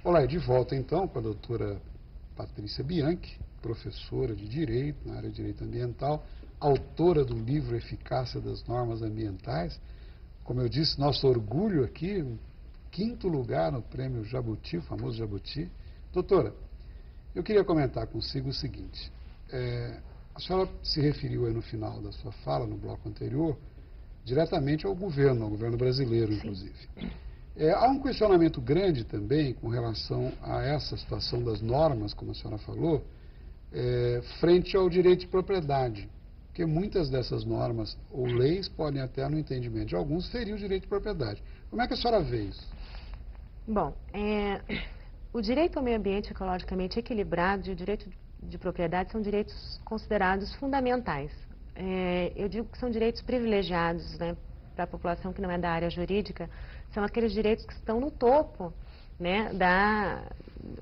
Olá, de volta então com a doutora Patrícia Bianchi, professora de Direito na área de Direito Ambiental, autora do livro Eficácia das Normas Ambientais. Como eu disse, nosso orgulho aqui, um 5º lugar no prêmio Jabuti, o famoso Jabuti. Doutora, eu queria comentar consigo o seguinte, a senhora se referiu aí no final da sua fala, no bloco anterior, diretamente ao governo brasileiro, inclusive. Há um questionamento grande também com relação a essa situação das normas, como a senhora falou, frente ao direito de propriedade, porque muitas dessas normas ou leis podem até, no entendimento de alguns, ferir o direito de propriedade. Como é que a senhora vê isso? Bom, o direito ao meio ambiente ecologicamente equilibrado e o direito de propriedade são direitos considerados fundamentais. Eu digo que são direitos privilegiados, né, para a população que não é da área jurídica, são aqueles direitos que estão no topo, né,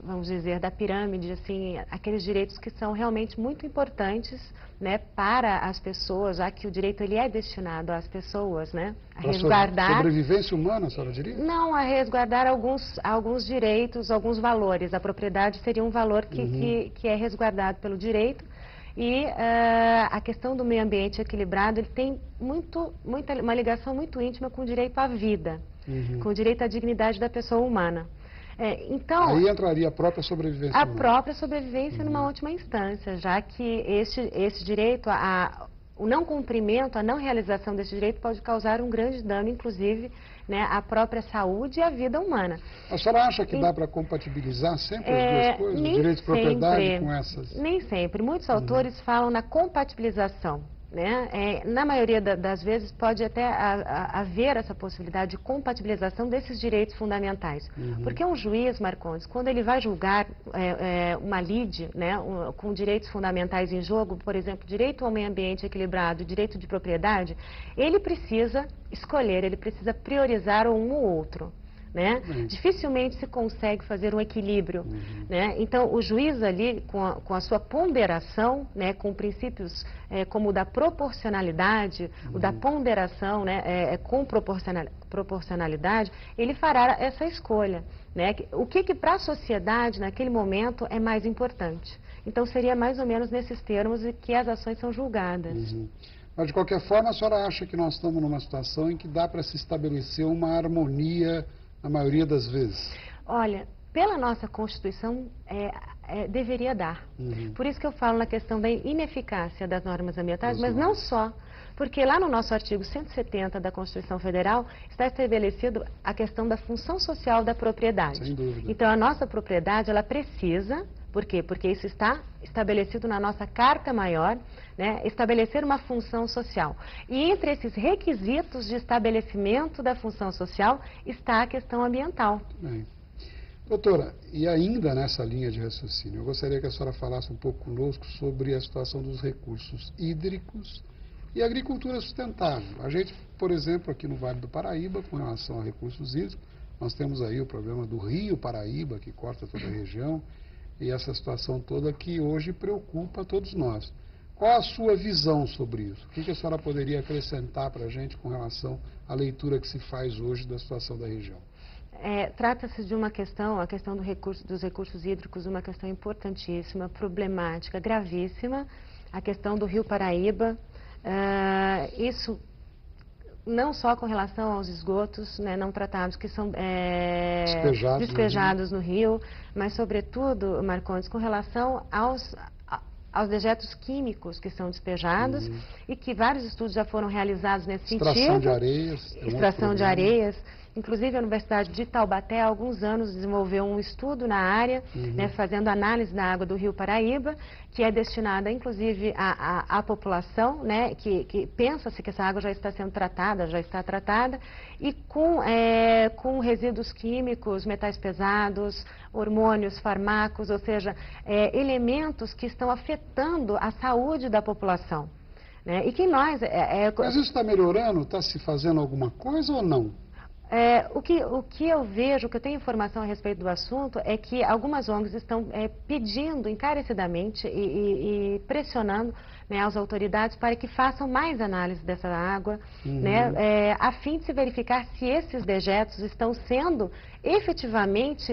vamos dizer, da pirâmide, assim, aqueles direitos que são realmente muito importantes, né, para as pessoas, já que o direito ele é destinado às pessoas, né, a resguardar... Sobrevivência humana, a senhora diria? Não, a resguardar alguns direitos, alguns valores. A propriedade seria um valor que é resguardado pelo direito. E a questão do meio ambiente equilibrado, ele tem uma ligação muito íntima com o direito à vida, com o direito à dignidade da pessoa humana. Então, aí entraria a própria sobrevivência humana. A própria sobrevivência numa última instância, já que esse direito, o não cumprimento, a não realização desse direito pode causar um grande dano, inclusive, né, à própria saúde e à vida humana. A senhora acha que dá para compatibilizar sempre as duas coisas, o direito de propriedade com essas? Nem sempre. Muitos autores falam na compatibilização, né? Na maioria das vezes pode até haver essa possibilidade de compatibilização desses direitos fundamentais. Porque um juiz, Marcondes, quando ele vai julgar uma lide, né, com direitos fundamentais em jogo, por exemplo, direito ao meio ambiente equilibrado, direito de propriedade, ele precisa escolher, ele precisa priorizar um ou outro. Né? Dificilmente se consegue fazer um equilíbrio. Né? Então, o juiz ali, com a sua ponderação, né, com princípios como o da proporcionalidade, o da ponderação, né, com proporcionalidade, ele fará essa escolha. Né? O que para a sociedade, naquele momento, é mais importante. Então, seria mais ou menos nesses termos que as ações são julgadas. Mas, de qualquer forma, a senhora acha que nós estamos numa situação em que dá para se estabelecer uma harmonia na maioria das vezes? Olha, pela nossa Constituição, deveria dar. Por isso que eu falo na questão da ineficácia das normas ambientais, mas não só. Porque lá no nosso artigo 170 da Constituição Federal está estabelecido a questão da função social da propriedade. Sem dúvida. Então, a nossa propriedade, ela precisa... Por quê? Porque isso está estabelecido na nossa Carta Maior, né, estabelecer uma função social. E entre esses requisitos de estabelecimento da função social está a questão ambiental. Bem. Doutora, e ainda nessa linha de raciocínio, eu gostaria que a senhora falasse um pouco conosco sobre a situação dos recursos hídricos e agricultura sustentável. A gente, por exemplo, aqui no Vale do Paraíba, com relação a recursos hídricos, nós temos aí o problema do Rio Paraíba, que corta toda a região, e essa situação toda que hoje preocupa todos nós. Qual a sua visão sobre isso? O que a senhora poderia acrescentar para a gente com relação à leitura que se faz hoje da situação da região? Trata-se de uma questão, a questão dos recursos hídricos, uma questão importantíssima, problemática, gravíssima, a questão do Rio Paraíba. Isso não só com relação aos esgotos, né, não tratados, que são despejados no rio, mas sobretudo, Marcondes, com relação aos dejetos químicos que são despejados e que vários estudos já foram realizados nesse sentido. Extração de areias. Extração de areias. Inclusive, a Universidade de Taubaté, há alguns anos, desenvolveu um estudo na área, né, fazendo análise da água do Rio Paraíba, que é destinada, inclusive, à população, né, que pensa-se que essa água já está sendo tratada, já está tratada, e com resíduos químicos, metais pesados, hormônios, farmacos, ou seja, elementos que estão afetando a saúde da população. Né, e que nós... Mas isso está melhorando? Está se fazendo alguma coisa ou não? O que eu vejo, o que eu tenho informação a respeito do assunto, é que algumas ONGs estão pedindo encarecidamente e pressionando né, às autoridades para que façam mais análise dessa água, né, a fim de se verificar se esses dejetos estão sendo efetivamente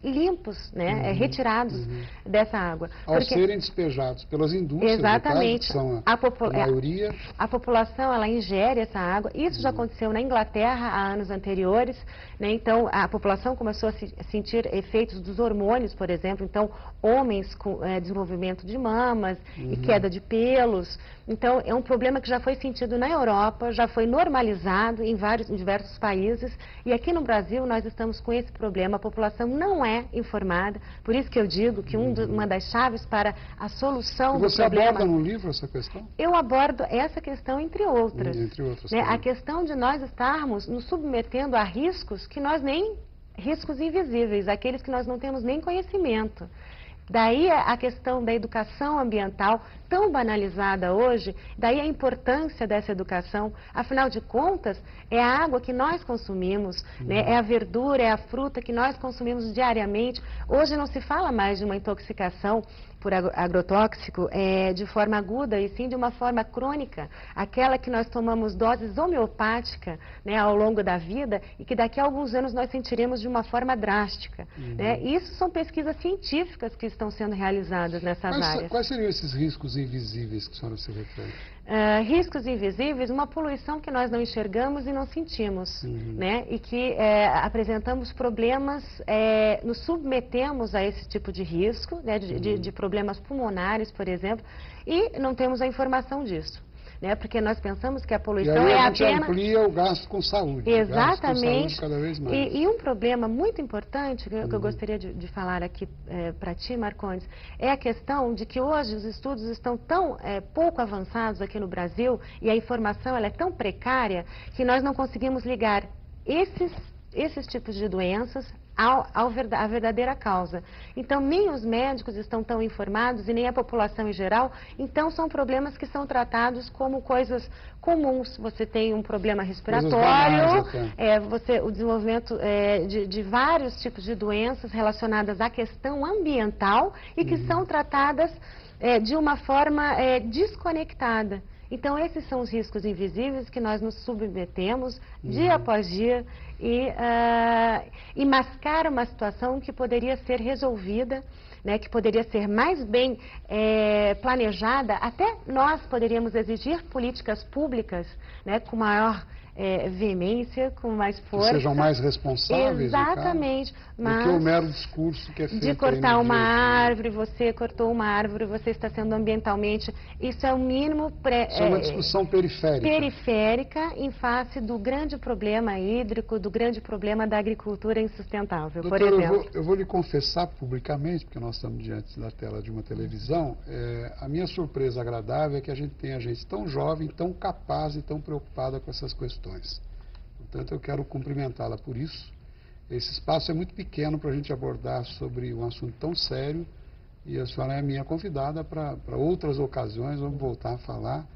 limpos, né, retirados dessa água. Ao serem despejados pelas indústrias, exatamente, no caso, que são a maioria... A população, ela ingere essa água. Isso já aconteceu na Inglaterra há anos anteriores, né? Então, a população começou a sentir efeitos dos hormônios, por exemplo. Então, homens com desenvolvimento de mamas e queda de pelos. Então, é um problema que já foi sentido na Europa, já foi normalizado em diversos países. E aqui no Brasil, nós estamos com esse problema. A população não é informada. Por isso que eu digo que uma das chaves para a solução do problema... Você aborda no livro essa questão? Eu abordo essa questão, entre outras. Entre outras, né? A questão de nós estarmos nos submetendo a riscos que nós nem... riscos invisíveis, aqueles que nós não temos nem conhecimento. Daí a questão da educação ambiental, tão banalizada hoje, daí a importância dessa educação. Afinal de contas, é a água que nós consumimos, né? É a verdura, é a fruta que nós consumimos diariamente. Hoje não se fala mais de uma intoxicação por agrotóxico de forma aguda, e sim de uma forma crônica, aquela que nós tomamos doses homeopáticas, né, ao longo da vida, e que daqui a alguns anos nós sentiremos de uma forma drástica. Né? Isso são pesquisas científicas que estão sendo realizadas nessas áreas. Quais seriam esses riscos invisíveis que a senhora se refere? Riscos invisíveis, uma poluição que nós não enxergamos e não sentimos, né? E que apresentamos problemas, nos submetemos a esse tipo de risco, né? De problemas pulmonares, por exemplo, e não temos a informação disso. Né? Porque nós pensamos que a poluição e aí é a gente apenas... amplia o gasto com saúde. Exatamente. O gasto com saúde cada vez mais. E um problema muito importante que eu gostaria de falar aqui para ti, Marcondes, é a questão de que hoje os estudos estão tão pouco avançados aqui no Brasil e a informação ela é tão precária que nós não conseguimos ligar esses tipos de doenças à verdadeira causa. Então, nem os médicos estão tão informados e nem a população em geral. Então, são problemas que são tratados como coisas comuns. Você tem um problema respiratório, o desenvolvimento de vários tipos de doenças relacionadas à questão ambiental e que são tratadas de uma forma desconectada. Então, esses são os riscos invisíveis que nós nos submetemos dia após dia e mascar uma situação que poderia ser resolvida, né, que poderia ser mais bem planejada. Até nós poderíamos exigir políticas públicas, né, com maior veemência, com mais força. Que sejam mais responsáveis, exatamente, mas do que o mero discurso que é feito. De cortar uma árvore, você cortou uma árvore, você está sendo ambientalmente... Isso é o mínimo... Isso é uma discussão periférica. Periférica em face do grande problema hídrico, do grande problema da agricultura insustentável, Doutor, por exemplo. Eu vou lhe confessar publicamente, porque nós estamos diante da tela de uma televisão, a minha surpresa agradável é que a gente tenha gente tão jovem, tão capaz e tão preocupada com essas questões. Portanto, eu quero cumprimentá-la por isso. Esse espaço é muito pequeno para a gente abordar sobre um assunto tão sério e a senhora é minha convidada para outras ocasiões, vamos voltar a falar.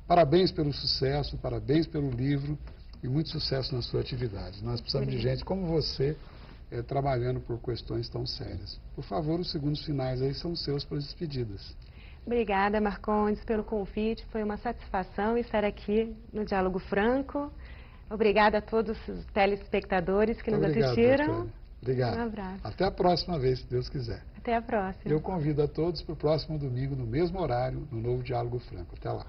Parabéns pelo sucesso, parabéns pelo livro e muito sucesso na sua atividade. Nós precisamos de gente como você trabalhando por questões tão sérias. Por favor, os segundos finais aí são seus para as despedidas. Obrigada, Marcondes, pelo convite. Foi uma satisfação estar aqui no Diálogo Franco. Obrigada a todos os telespectadores que nos assistiram. Doutora. Obrigado. Um abraço. Até a próxima vez, se Deus quiser. Até a próxima. Eu convido a todos para o próximo domingo, no mesmo horário, no novo Diálogo Franco. Até lá.